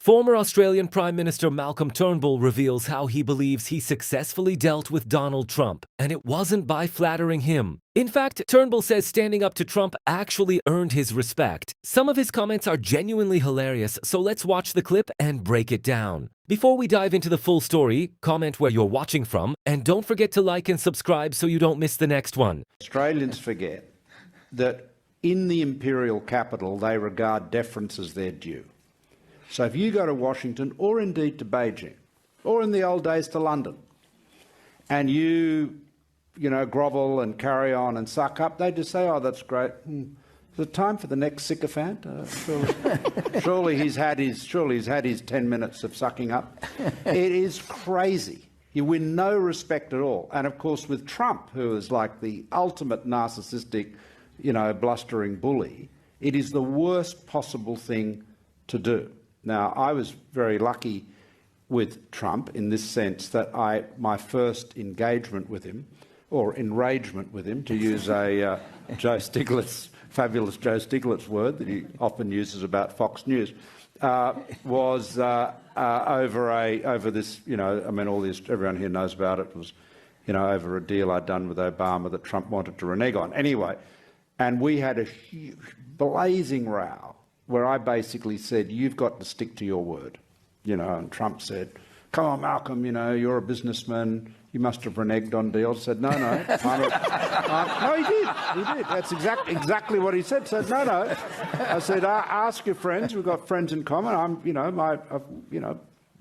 Former Australian Prime Minister Malcolm Turnbull reveals how he believes he successfully dealt with Donald Trump, and it wasn't by flattering him. In fact, Turnbull says standing up to Trump actually earned his respect. Some of his comments are genuinely hilarious, so let's watch the clip and break it down. Before we dive into the full story, comment where you're watching from, and don't forget to like and subscribe so you don't miss the next one. Australians forget that in the imperial capital they regard deference as their due. So if you go to Washington, or indeed to Beijing, or in the old days to London, and you grovel and carry on and suck up, they just say, "Oh, that's great. Is it time for the next sycophant? Surely he's had his 10 minutes of sucking up." It is crazy. You win no respect at all. And of course, with Trump, who is like the ultimate narcissistic, blustering bully, it is the worst possible thing to do. Now, I was very lucky with Trump in this sense that my first engagement with him, or enragement with him, to use a fabulous Joe Stiglitz word that he often uses about Fox News, was over this. Everyone here knows about it. Was over a deal I'd done with Obama that Trump wanted to renege on. Anyway, and we had a huge, blazing row, where I basically said, "You've got to stick to your word," and Trump said, "Come on, Malcolm, you're a businessman, you must have reneged on deals." I said, "No, no." No, he did. That's exactly what he said. Said, "No." I said, "Ask your friends. We've got friends in common.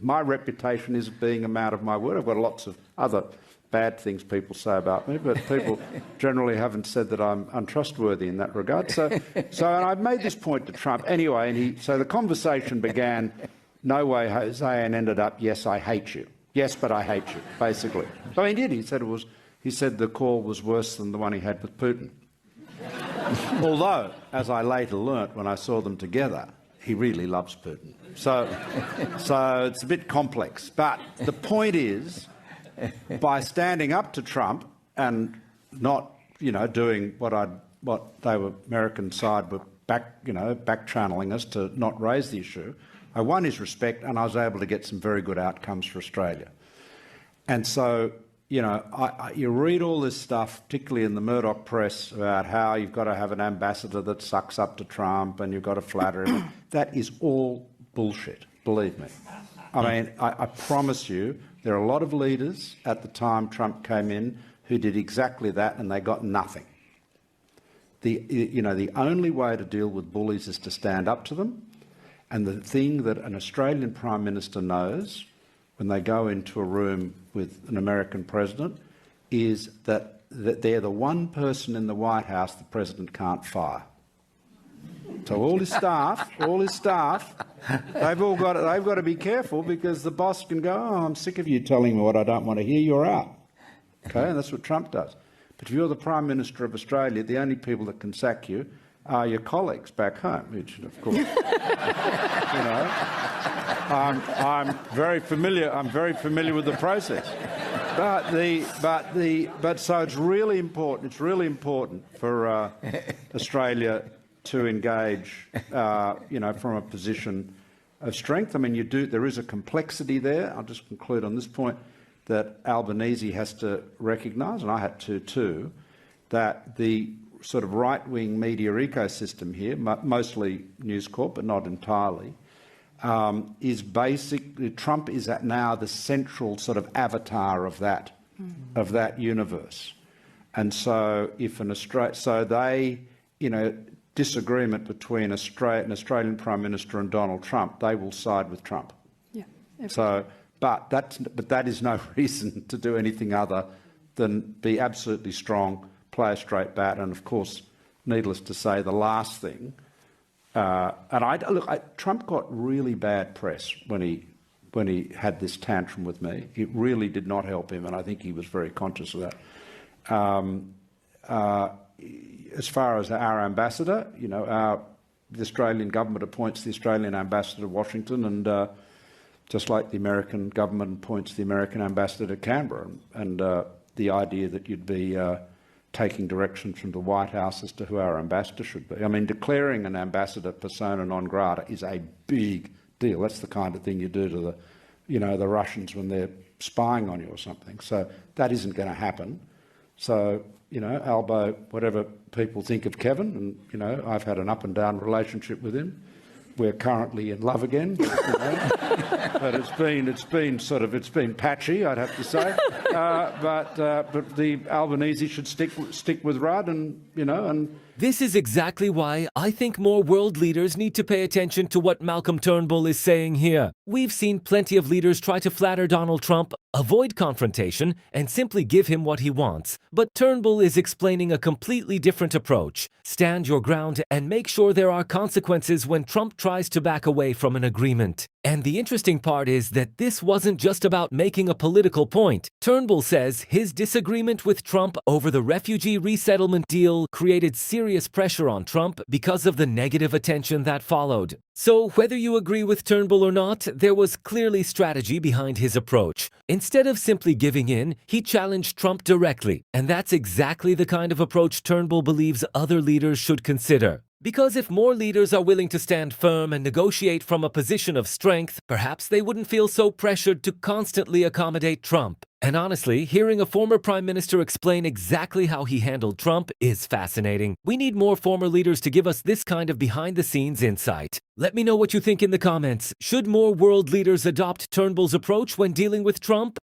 My reputation is being a man of my word. I've got lots of other bad things people say about me, but people generally haven't said that I'm untrustworthy in that regard." So and I've made this point to Trump anyway, so the conversation began, "No way, Jose," and ended up, "Yes, I hate you. Yes, but I hate you," basically. So he did. He said the call was worse than the one he had with Putin. Although, as I later learnt when I saw them together, he really loves Putin. So it's a bit complex. But the point is, by standing up to Trump and not, doing what they were, American side were back channeling us to not raise the issue, I won his respect, and I was able to get some very good outcomes for Australia. And so, you read all this stuff, particularly in the Murdoch press, about how you've got to have an ambassador that sucks up to Trump and you've got to flatter him. That is all bullshit, believe me. I mean, I promise you, there are a lot of leaders at the time Trump came in who did exactly that, and they got nothing. The only way to deal with bullies is to stand up to them. And the thing that an Australian Prime Minister knows when they go into a room with an American president is that they're the one person in the White House the president can't fire. So all his staff, they've got to be careful, because the boss can go, "Oh, I'm sick of you telling me what I don't want to hear, you're out." Okay, and that's what Trump does. But if you're the Prime Minister of Australia, the only people that can sack you are your colleagues back home, which, of course, I'm very familiar with the process. But so it's really important. It's really important for Australia to engage, from a position of strength. I mean, there is a complexity there. I'll just conclude on this point, that Albanese has to recognise, and I had to too, that the sort of right-wing media ecosystem here, mostly News Corp, but not entirely, is basically, Trump is now the central sort of avatar of that universe. And so if disagreement between an Australian Prime Minister and Donald Trump, they will side with Trump. Yeah. So, but that is no reason to do anything other than be absolutely strong, play a straight bat, and of course, needless to say, the last thing. Trump got really bad press when he had this tantrum with me. It really did not help him, and I think he was very conscious of that. As far as our ambassador, the Australian government appoints the Australian ambassador to Washington, and just like the American government appoints the American ambassador to Canberra, and the idea that you'd be taking direction from the White House as to who our ambassador should be. I mean, declaring an ambassador persona non grata is a big, deal. That's the kind of thing you do to the Russians when they're spying on you or something. So that isn't going to happen. So, Albo, whatever people think of Kevin, and, I've had an up and down relationship with him. We're currently in love again, but it's been patchy, I'd have to say. But the Albanese should stick with Rudd, and. This is exactly why I think more world leaders need to pay attention to what Malcolm Turnbull is saying here. We've seen plenty of leaders try to flatter Donald Trump, avoid confrontation, and simply give him what he wants. But Turnbull is explaining a completely different approach. Stand your ground and make sure there are consequences when Trump tries to back away from an agreement. And the interesting part is that this wasn't just about making a political point. Turnbull says his disagreement with Trump over the refugee resettlement deal created serious pressure on Trump because of the negative attention that followed. So whether you agree with Turnbull or not, there was clearly strategy behind his approach. Instead of simply giving in, he challenged Trump directly. And that's exactly the kind of approach Turnbull believes other leaders should consider. Because if more leaders are willing to stand firm and negotiate from a position of strength, perhaps they wouldn't feel so pressured to constantly accommodate Trump. And honestly, hearing a former prime minister explain exactly how he handled Trump is fascinating. We need more former leaders to give us this kind of behind-the-scenes insight. Let me know what you think in the comments. Should more world leaders adopt Turnbull's approach when dealing with Trump?